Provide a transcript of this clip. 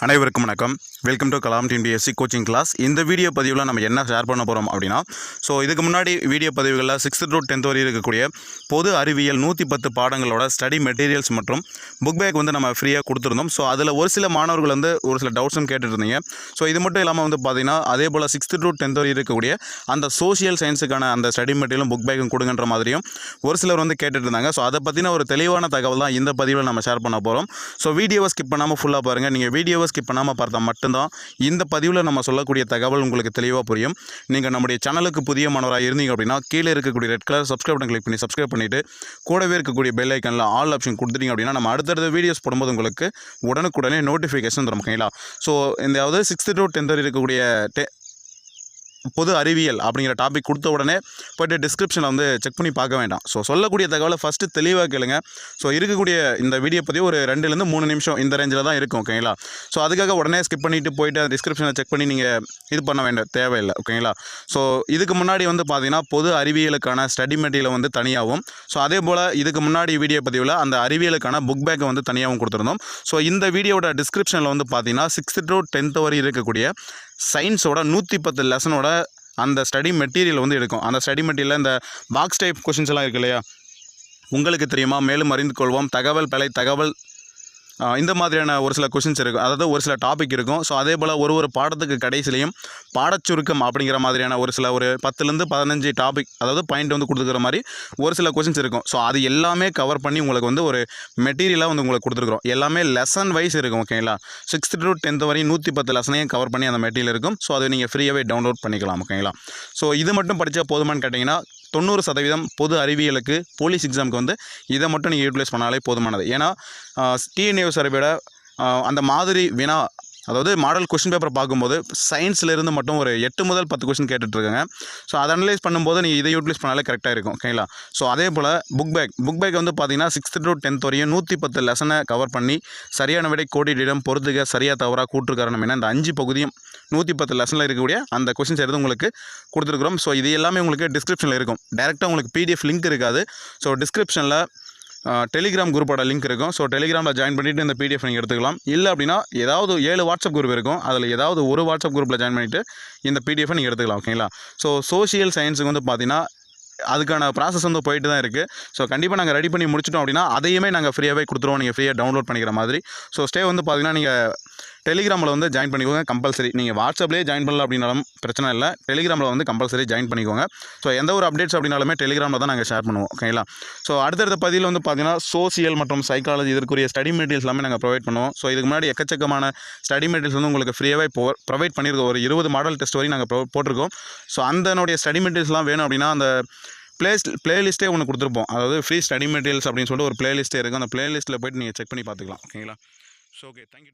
அனைவருக்கும் வணக்கம். Welcome to Kalam TNPSC coaching class. இந்த வீடியோ பதிவில் நம்ம என்ன ஷேர் பண்ண போகிறோம் அப்படின்னா, இதுக்கு முன்னாடி வீடியோ பதிவுகளில் 6th to 10th வரை இருக்கக்கூடிய பொது அறிவியல் 110 பாடங்களோட ஸ்டடி மெட்டீரியல்ஸ் மற்றும் புக் பேக் நம்ம ஃப்ரீயாக கொடுத்துருந்தோம். அதில் ஒரு சில மாணவர்கள் ஒரு சில டவுட்ஸும் கேட்டுருந்தீங்க. இது மட்டும் இல்லாமல் பார்த்தீங்கன்னா, அதே போல் 6th to 10th வரை இருக்கக்கூடிய அந்த சோஷியல் சயின்ஸுக்கான அந்த ஸ்டடி மெட்டீரியலும் புக் பேக்கும் கொடுங்கன்ற மாதிரியும் ஒரு சிலர் கேட்டுட்டு இருந்தாங்க. அதை பற்றின ஒரு தெளிவான தகவல் தான் இந்த பதிவில் நம்ம ஷேர் பண்ண போகிறோம். வீடியோவை ஸ்கிப் பண்ணாமல் ஃபுல்லாக பாருங்கள். நீங்கள் வீடியோவை ஸ்கிப் பண்ணாமல் பார்த்தா மட்டும்தான் இந்த பதிவில் நம்ம சொல்லக்கூடிய தகவல் உங்களுக்கு தெளிவாக புரியும். நீங்கள் நம்முடைய சேனலுக்கு புதிய மாணவராக இருந்தீங்க அப்படின்னா, கீழே இருக்கக்கூடிய red colour subscribe button click பண்ணி சப்ஸ்கிரைப் பண்ணிவிட்டு கூடவே இருக்கக்கூடிய பெல் ஐக்கனில் ஆல் ஆப்ஷன் கொடுத்துட்டீங்க அப்படின்னா, நம்ம அடுத்தடுத்த வீடியோஸ் போடும்போது உங்களுக்கு உடனுக்குடனே நோட்டிஃபிகேஷன் தரும். ஓகேங்களா? இந்த 6th to 10th வரை இருக்கக்கூடிய பொது அறிவியல் அப்படிங்கிற டாபிக் கொடுத்த உடனே போய்ட்டு டிஸ்கிரிப்ஷனில் செக் பண்ணி பார்க்க வேண்டாம். சொல்லக்கூடிய தகவலை ஃபஸ்ட்டு தெளிவாக கேளுங்க. இருக்கக்கூடிய இந்த வீடியோ பற்றி ஒரு 2லேருந்து 3 நிமிஷம் இந்த ரேஞ்சில் தான் இருக்கும். ஓகேங்களா? அதுக்காக உடனே ஸ்கிப் பண்ணிவிட்டு போய்ட்டு டிஸ்கிரிப்ஷனை செக் பண்ணி நீங்கள் இது பண்ண வேண்டாம், தேவையில்லை. ஓகேங்களா? இதுக்கு முன்னாடி பார்த்தீங்கன்னா பொது அறிவியலுக்கான ஸ்டடி மெட்டீரியல் தனியாகவும், அதே போல் இதுக்கு முன்னாடி வீடியோ பதிவில் அந்த அறிவியலுக்கான புக் பேக்கை தனியாகவும் கொடுத்துருந்தோம். இந்த வீடியோட டிஸ்கிரிப்ஷனில் பார்த்தீங்கன்னா 6th to 10th வரை இருக்கக்கூடிய சயின்ஸோட 110 லெசனோட அந்த ஸ்டடி மெட்டீரியல் இருக்கும். அந்த ஸ்டடி மெட்டீரியலில் இந்த பாக்ஸ் டைப் கொஷின்ஸ் எல்லாம் இருக்கு இல்லையா? உங்களுக்கு தெரியுமா, மேலும் அறிந்து கொள்வோம், தகவல் பலை தகவல், இந்த மாதிரியான ஒரு சில கொஷின்ஸ் இருக்கும். அதாவது ஒரு சில டாபிக் இருக்கும். அதே போல் ஒரு பாடத்துக்கு கடைசிலையும் பாடச்சுருக்கம் அப்படிங்கிற மாதிரியான ஒரு 10லேருந்து 15 டாபிக், அதாவது பாயிண்ட் கொடுத்துக்கிற மாதிரி ஒரு சில கொஷின்ஸ் இருக்கும். அது எல்லாமே கவர் பண்ணி உங்களுக்கு ஒரு மெட்டீரியலாக உங்களுக்கு கொடுத்துருக்குறோம். எல்லாமே லெசன் வைஸ் இருக்கும். ஓகேங்களா? 6th to 10th வரையும் 110 லெசனையும் கவர் பண்ணி அந்த மெட்டீரியல் இருக்கும். அதை நீங்கள் ஃப்ரீயாகவே டவுன்லோட் பண்ணிக்கலாம். ஓகேங்களா? இது மட்டும் படித்தா போதுமானு கேட்டிங்கன்னா, 90% பொது அறிவியலுக்கு போலீஸ் எக்ஸாமுக்கு இதை மட்டும் நீங்கள் யூட்டிலைஸ் பண்ணாலே போதுமானது. ஏன்னா டிஎன்ஏ சர்வேயோட அந்த மாதிரி வினா, அதாவது மாடல் கொஷின் பேப்பரை பார்க்கும்போது சயின்ஸ்லேருந்து மட்டும் ஒரு 8 முதல் 10 கொஷின் கேட்டுட்ருக்காங்க. அதை அனலைஸ் பண்ணும்போது நீங்கள் இதை யூட்டிலைஸ் பண்ணாலே கரெக்டாக இருக்கும். ஓகேங்களா? அதே போல் புக் பேக் பார்த்தீங்கன்னா 6th to 10th வரையும் 110 லெசனை கவர் பண்ணி சரியான விடை கோடிட்டிடம் பொறுத்துக சரியாக தவறாக கூற்று காரணம் என்ன, இந்த 5 பகுதியும் 110 லெசனில் இருக்கக்கூடிய அந்த கொஷின்ஸ் எடுத்து உங்களுக்கு கொடுத்துருக்குறோம். இது எல்லாமே உங்களுக்கு டிஸ்கிரிப்ஷனில் இருக்கும். டேரெக்டாக உங்களுக்கு பிடிஎஃப் லிங்க் இருக்காது. டிஸ்கிரிப்ஷனில் டெலிகிராம் குரூப்போட லிங்க் இருக்கும். டெலிகிராமில் ஜாயின் பண்ணிவிட்டு இந்த பிடிஎஃப் நீங்கள் எடுத்துக்கலாம். இல்லை அப்படின்னா ஏதாவது 7 வாட்ஸ்அப் குரூப் இருக்கும். அதில் ஏதாவது ஒரு வாட்ஸ்அப் குரூப்பில் ஜாயின் பண்ணிவிட்டு இந்த பிடிஎஃபை நீங்கள் எடுத்துக்கலாம். ஓகேங்களா? சோஷியல் சயின்ஸுக்கு பார்த்தீங்கன்னா அதுக்கான ப்ராசஸ் போயிட்டு தான் இருக்குது. கண்டிப்பாக நாங்கள் ரெடி பண்ணி முடிச்சிட்டோம் அப்படின்னா அதையுமே நாங்கள் ஃப்ரீயாகவே கொடுத்துருவோம். நீங்கள் ஃப்ரீயாக டவுன்லோட் பண்ணிக்கிற மாதிரி. ஸ்டே பார்த்தீங்கன்னா நீங்கள் டெலிகிராமில் ஜாயின் பண்ணிக்கோங்க கம்பல்சரி. நீங்கள் வாட்ஸ்அப்லேயே ஜாயின் பண்ணல அப்படின்னாலும் பிரச்சனை இல்லை. டெலிகிராமில் கம்பல்சரி ஜாயின் பண்ணிக்கோங்க. எந்த ஒரு அப்டேட்ஸ் அப்படின்னாலுமே டெலிகிராமில் தான் நாங்கள் ஷேர் பண்ணுவோம். ஓகேங்களா? அடுத்தடுத்த பதிவில் பார்த்தீங்கன்னா சோசியல் மற்றும் சைக்காலஜி இதற்குரிய ஸ்டடி மெட்டீரியல்ஸ் எல்லாமே நாங்கள் ப்ரொவைட் பண்ணுவோம். இதுக்கு முன்னாடி எக்கச்சக்கமான ஸ்டடி மெட்டீரியல்ஸ் உங்களுக்கு ஃப்ரீயாகவே ப்ரொவைட் பண்ணியிருக்கோம். ஒரு 20 மாடல் டெஸ்ட் வரையும் நாங்கள் போட்டிருக்கோம். அதனுடைய ஸ்டடி மெட்டீரியல்ஸ்லாம் வேணும் அப்படின்னா அந்த பிளேலிஸ்ட்டே ஒன்று கொடுத்துருப்போம். அதாவது ஃப்ரீ ஸ்டடி மெட்டீரியல்ஸ் அப்படின்னு சொல்லிட்டு ஒரு பிளேலிஸ்ட்டே இருக்குது. அந்த பிளேலிஸ்ட்டில் போய்ட்டு நீங்கள் செக் பண்ணி பார்த்துக்கலாம். ஓகேங்களா? Okay, thank you.